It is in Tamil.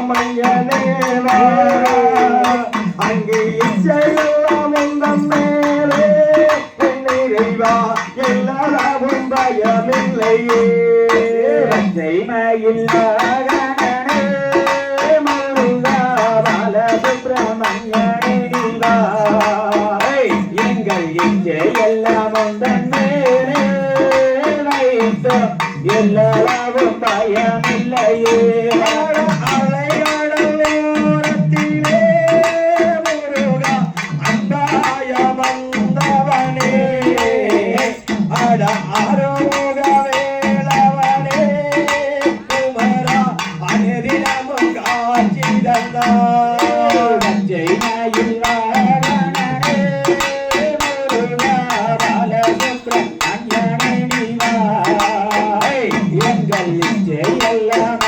சுப்பிரமணியனேவா அங்கே இச்சையெல்லாம் உந்தன் மேலே நிறைவா எல்லாரும் பயமில்லையே மயில் மருகா பால சுப்பிரமணியனேவா எங்கள் இச்சை எல்லாம் உந்தன் மேலே வைத்தோ எல்லாரும் பயமில்லையே அலையாடலோரத்திலே முருகா அந்தாய வந்தவனே அட ஆரோக வேளவனே குமரா அனுதினமும் காட்சி தந்தாய் ஜெயமயில் வாகனனே முருகா பால சுப்பிரமணியனே எங்கள் இச்சை எல்லாம்